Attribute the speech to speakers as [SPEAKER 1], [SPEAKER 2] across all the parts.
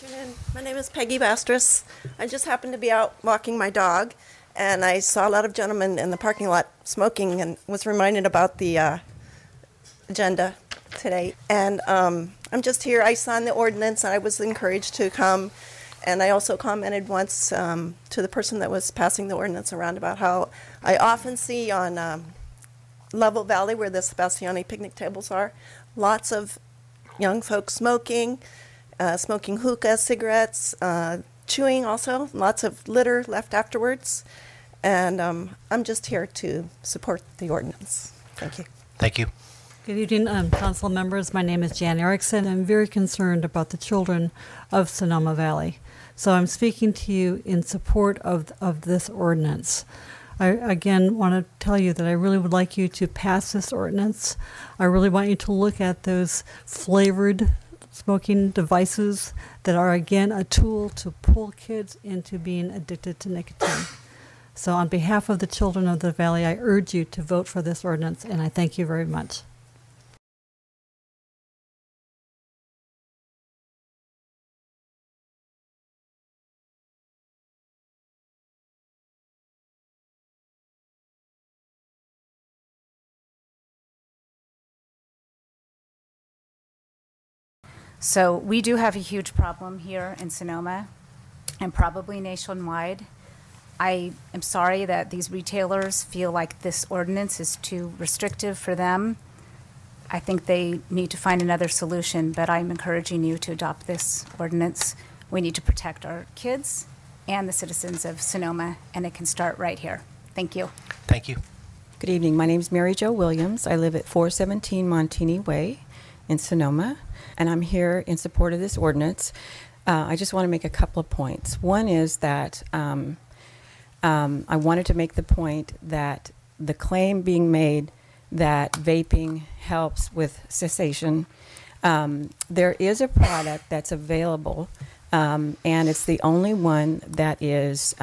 [SPEAKER 1] afternoon. My name is Peggy Masters. I just happened to be out walking my dog, and I saw a lot of gentlemen in the parking lot smoking and was reminded about the agenda today. And I'm just here. I signed the ordinance, and I was encouraged to come. And I also commented once to the person that was passing the ordinance around about how I often see on Level Valley, where the Sebastiani picnic tables are, lots of young folks smoking, smoking hookah, cigarettes, chewing also, lots of litter left afterwards. And I'm just here to support the ordinance. Thank you.
[SPEAKER 2] Thank you.
[SPEAKER 3] Good evening, council members. My name is Jan Erickson. I'm very concerned about the children of Sonoma Valley. So I'm speaking to you in support of this ordinance. I, again, want to tell you that I really would like you to pass this ordinance. I really want you to look at those flavored smoking devices that are, again, a tool to pull kids into being addicted to nicotine. So on behalf of the children of the Valley, I urge you to vote for this ordinance, and I thank you very much.
[SPEAKER 4] So we do have a huge problem here in Sonoma and probably nationwide. I am sorry that these retailers feel like this ordinance is too restrictive for them. I think they need to find another solution, but I'm encouraging you to adopt this ordinance. We need to protect our kids and the citizens of Sonoma, and it can start right here. Thank you.
[SPEAKER 2] Thank you.
[SPEAKER 5] Good evening. My name is Mary Jo Williams. I live at 417 Montini Way in Sonoma, and I'm here in support of this ordinance. I just want to make a couple of points. One is that I wanted to make the point that the claim being made that vaping helps with cessation, there is a product that's available, and it's the only one that is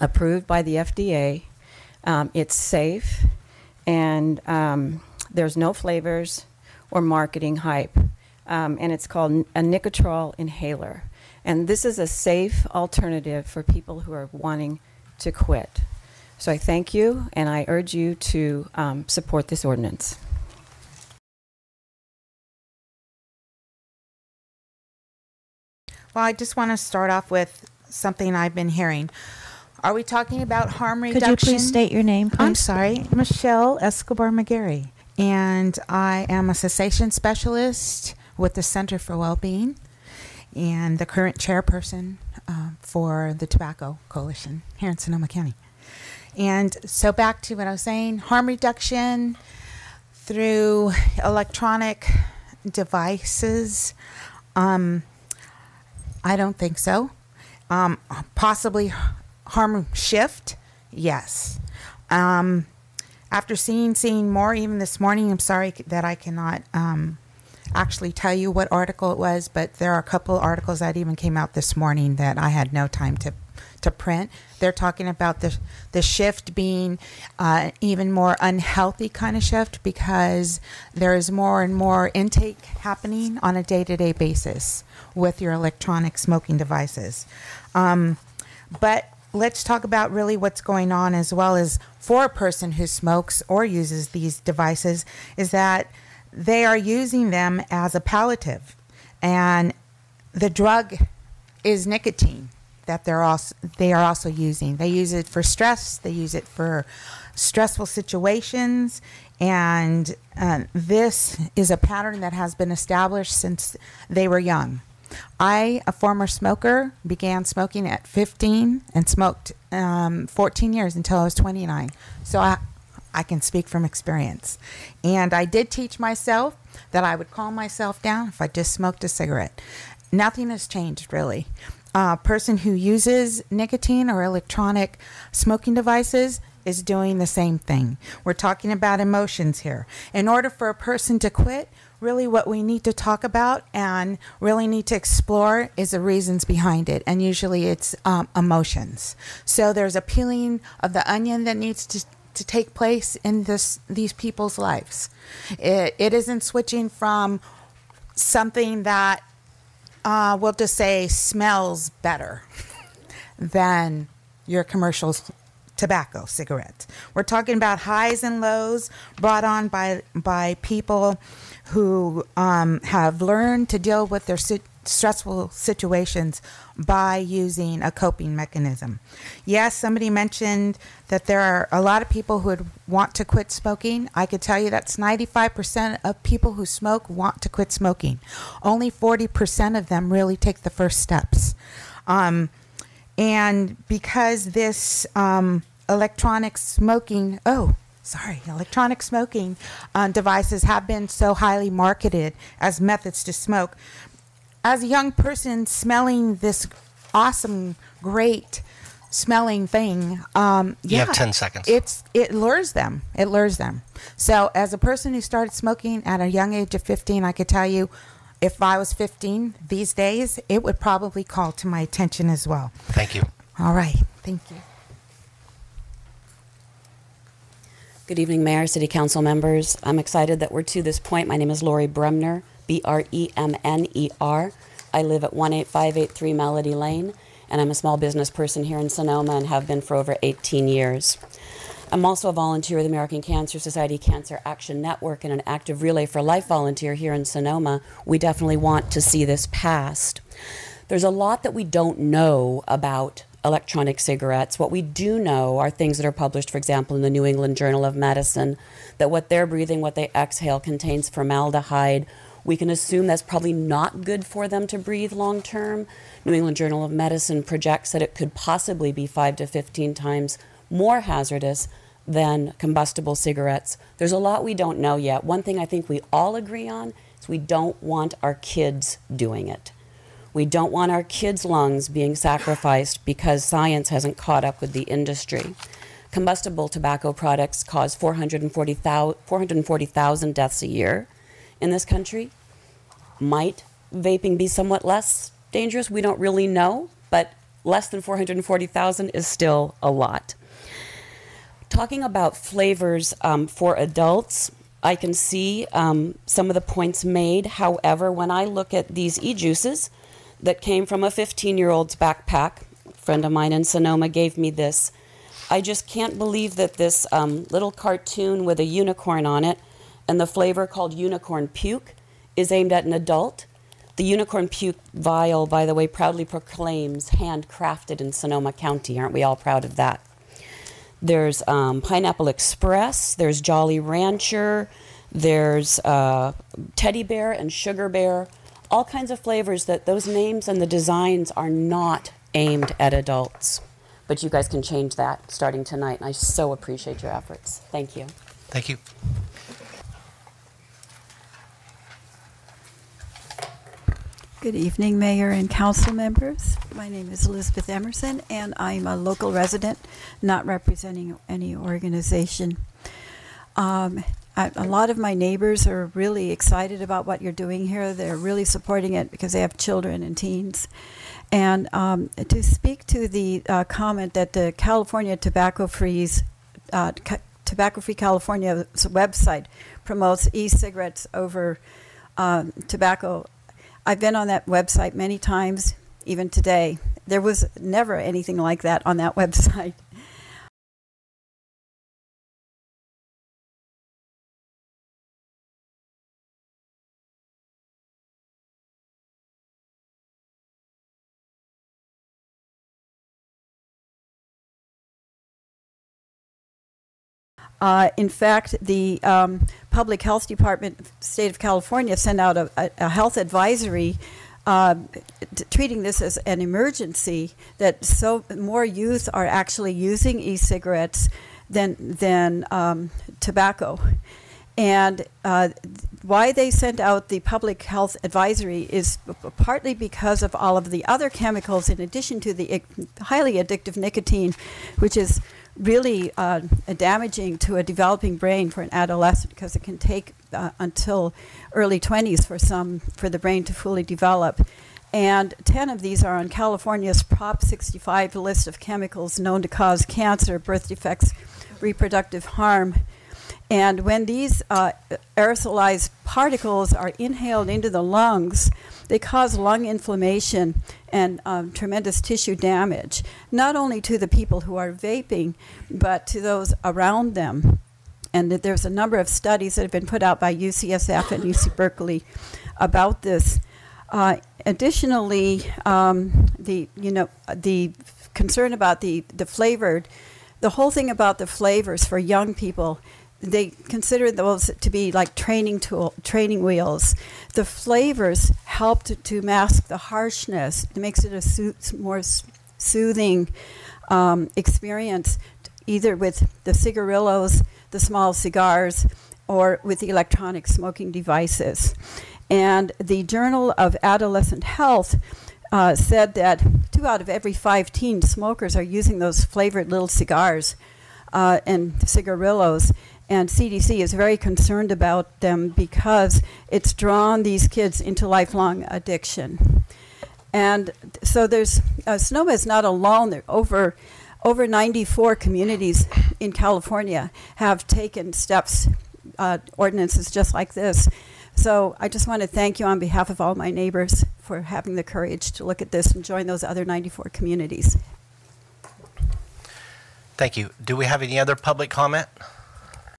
[SPEAKER 5] approved by the FDA. It's safe, and there's no flavors or marketing hype, and it's called a Nicotrol inhaler. And this is a safe alternative for people who are wanting to quit. So I thank you, and I urge you to support this ordinance.
[SPEAKER 6] Well, I just want to start off with something I've been hearing. Are we talking about harm reduction?
[SPEAKER 7] Could you please state your name, please?
[SPEAKER 6] I'm sorry, Michelle Escobar McGarry. And I am a cessation specialist with the Center for Wellbeing and the current chairperson for the Tobacco Coalition here in Sonoma County. And so back to what I was saying, harm reduction through electronic devices, I don't think so. Possibly harm shift, yes. After seeing more, even this morning, I'm sorry that I cannot actually tell you what article it was, but there are a couple articles that even came out this morning that I had no time to print. They're talking about the shift being even more unhealthy kind of shift because there is more and more intake happening on a day-to-day basis with your electronic smoking devices. But let's talk about really what's going on as well as for a person who smokes or uses these devices is that they are using them as a palliative. And the drug is nicotine that they are also using. They use it for stress. They use it for stressful situations. And this is a pattern that has been established since they were young. I, a former smoker, began smoking at 15 and smoked 14 years until I was 29. So I can speak from experience. And I did teach myself that I would calm myself down if I just smoked a cigarette. Nothing has changed, really. A person who uses nicotine or electronic smoking devices is doing the same thing. We're talking about emotions here. In order for a person to quit, really what we need to talk about and really need to explore is the reasons behind it. And usually it's emotions. So there's a peeling of the onion that needs to take place in these people's lives. It isn't switching from something that we'll just say smells better than your commercial tobacco cigarettes. We're talking about highs and lows brought on by people who have learned to deal with their stressful situations by using a coping mechanism. Yes, somebody mentioned that there are a lot of people who would want to quit smoking. I could tell you that's 95% of people who smoke want to quit smoking. Only 40% of them really take the first steps. And because this electronic smoking devices have been so highly marketed as methods to smoke, as a young person smelling this awesome, great smelling thing,
[SPEAKER 2] You have 10 seconds.
[SPEAKER 6] It lures them. It lures them. So as a person who started smoking at a young age of 15, I could tell you, if I was 15 these days, it would probably call to my attention as well.
[SPEAKER 2] Thank you.
[SPEAKER 6] All right. Thank you.
[SPEAKER 7] Good evening, Mayor, City Council members. I'm excited that we're to this point. My name is Laurie Bremner, Bremner. I live at 18583 Melody Lane, and I'm a small business person here in Sonoma and have been for over 18 years. I'm also a volunteer with the American Cancer Society Cancer Action Network and an active Relay for Life volunteer here in Sonoma. We definitely want to see this passed. There's a lot that we don't know about electronic cigarettes. What we do know are things that are published, for example, in the New England Journal of Medicine, that what they're breathing, what they exhale, contains formaldehyde. We can assume that's probably not good for them to breathe long term. New England Journal of Medicine projects that it could possibly be 5 to 15 times more hazardous than combustible cigarettes. There's a lot we don't know yet. One thing I think we all agree on is we don't want our kids doing it. We don't want our kids' lungs being sacrificed because science hasn't caught up with the industry. Combustible tobacco products cause 440,000 deaths a year in this country. Might vaping be somewhat less dangerous? We don't really know, but less than 440,000 is still a lot. Talking about flavors for adults, I can see some of the points made. However, when I look at these e-juices that came from a 15-year-old's backpack, a friend of mine in Sonoma gave me this. I just can't believe that this little cartoon with a unicorn on it and the flavor called unicorn puke is aimed at an adult. The unicorn puke vial, by the way, proudly proclaims handcrafted in Sonoma County. Aren't we all proud of that? There's Pineapple Express, there's Jolly Rancher, there's Teddy Bear and Sugar Bear, all kinds of flavors that those names and the designs are not aimed at adults. But you guys can change that starting tonight, and I so appreciate your efforts. Thank you.
[SPEAKER 2] Thank you.
[SPEAKER 8] Good evening, Mayor and Council members. My name is Elizabeth Emerson, and I'm a local resident, not representing any organization. A lot of my neighbors are really excited about what you're doing here. They're really supporting it because they have children and teens. And to speak to the comment that the California Tobacco-Free California website promotes e-cigarettes over tobacco, I've been on that website many times, even today. There was never anything like that on that website. In fact, the Public Health Department, State of California, sent out a health advisory treating this as an emergency, that so more youth are actually using e-cigarettes than tobacco. And why they sent out the public health advisory is partly because of all of the other chemicals in addition to the highly addictive nicotine, which is really damaging to a developing brain for an adolescent, because it can take until early 20s for the brain to fully develop. And 10 of these are on California's Prop 65 list of chemicals known to cause cancer, birth defects, reproductive harm. And when these aerosolized particles are inhaled into the lungs, they cause lung inflammation and tremendous tissue damage, not only to the people who are vaping, but to those around them. And that there's a number of studies that have been put out by UCSF and UC Berkeley about this. Additionally, the concern about the flavored, the whole thing about the flavors for young people, they consider those to be like training wheels. The flavors help to mask the harshness. It makes it a more soothing experience, either with the cigarillos, the small cigars, or with the electronic smoking devices. And the Journal of Adolescent Health said that 2 out of every 5 teen smokers are using those flavored little cigars and cigarillos. And CDC is very concerned about them because it's drawn these kids into lifelong addiction. And so there's, Sonoma is not alone. There are over 94 communities in California have taken steps, ordinances just like this. So I just want to thank you on behalf of all my neighbors for having the courage to look at this and join those other 94 communities.
[SPEAKER 2] Thank you. Do we have any other public comment?